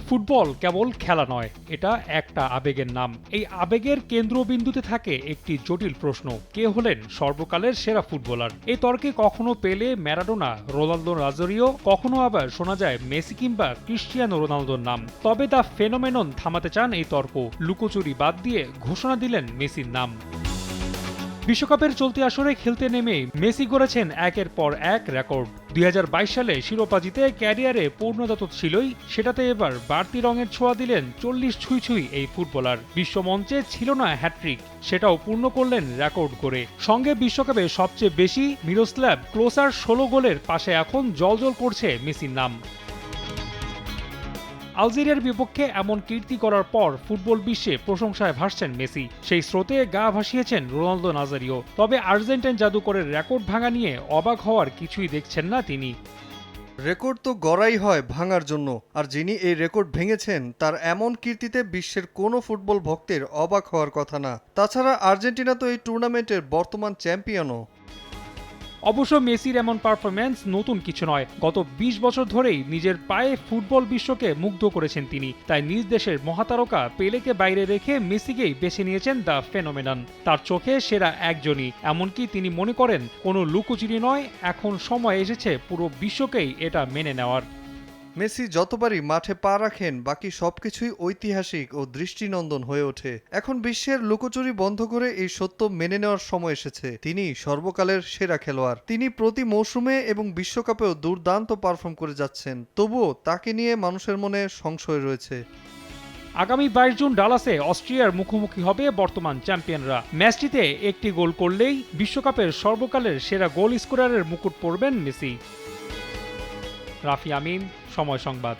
Football কেবল খেলা নয়, এটা একটা আবেগের নাম। এই আবেগের কেন্দ্রবিন্দুতে থাকে একটি জটিল প্রশ্ন: কে হলেন সর্বকালের সেরা ফুটবলার? এই তর্কে কখনো পেলে, ম্যারাডোনা, রোনালদো নাজারিও, কখনো আবার শোনা যায় মেসি কিংবা ক্রিস্টিয়ানো রোনালদোর নাম। তবে দ্য ফেনোমেনন থামাতে চান এই তর্ক, লুকোচুরি বাদ দিয়ে ঘোষণা দিলেন মেসির নাম। বিশ্বকাপের চলতি আসরে খেলতে নেমে মেসি গড়েছেন একের পর এক রেকর্ড। 2022 সালে শিরোপা জিতে ক্যারিয়ারে পূর্ণতা তো ছিলই, সেটাতে এবার বাড়তি রঙের ছোঁয়া দিলেন 40 ছুঁই ছুঁই এই ফুটবলার। বিশ্বমঞ্চে ছিল না হ্যাট্রিক, সেটাও পূর্ণ করলেন রেকর্ড করে। সঙ্গে বিশ্বকাপে সবচেয়ে বেশি মিরোস্লাভ ক্লোসার 16 গোলের পাশে এখন জ্বলজ্বল করছে মেসির নাম। আলজেরিয়ার বিপক্ষে এমন কীর্তি করার পর ফুটবল বিশ্বে প্রশংসায় ভাসছেন মেসি। সেই স্রোতে গা ভাসিয়েছেন রোনালদো নাজারিও। তবে আর্জেন্টাইন জাদুকরের রেকর্ড ভাঙা নিয়ে অবাক হওয়ার কিছুই দেখছেন না তিনি। রেকর্ড তো গড়াই হয় ভাঙার জন্য, আর যিনি এই রেকর্ড ভেঙেছেন তার এমন কীর্তিতে বিশ্বের কোনো ফুটবল ভক্তের অবাক হওয়ার কথা না। তাছাড়া আর্জেন্টিনা তো এই টুর্নামেন্টের বর্তমান চ্যাম্পিয়নও। অবশ্য মেসির এমন পারফরম্যান্স নতুন কিছু নয়। গত 20 বছর ধরেই নিজের পায়ে ফুটবল বিশ্বকে মুগ্ধ করেছেন তিনি। তাই নিজ দেশের মহাতারকা পেলেকে বাইরে রেখে মেসিকেই বেছে নিয়েছেন দ্য ফেনোমেনন। তার চোখে সেরা একজনই, এমনকি তিনি মনে করেন কোনো লুকোচুরি নয়, এখন সময় এসেছে পুরো বিশ্বকেই এটা মেনে নেওয়ার। মেসি যতবারই মাঠে পা রাখেন বাকি সবকিছুই ঐতিহাসিক ও দৃষ্টিনন্দন হয়ে ওঠে। এখন বিশ্বের লুকোচুরি বন্ধ করে এই সত্য মেনে নেওয়ার সময় এসেছে। তিনি সর্বকালের সেরা খেলোয়াড়। তিনি প্রতি মৌসুমে এবং বিশ্বকাপেও দুর্দান্ত পারফর্ম করে যাচ্ছেন। তবুও তাকে নিয়ে মানুষের মনে সংশয় রয়েছে। আগামী 22 জুন ডালাসে অস্ট্রিয়ার মুখোমুখি হবে বর্তমান চ্যাম্পিয়নরা। ম্যাচটিতে একটি গোল করলেই বিশ্বকাপের সর্বকালের সেরা গোল স্কোরারের মুকুট পরবেন মেসি। রাফি আমিন, সময় সংবাদ।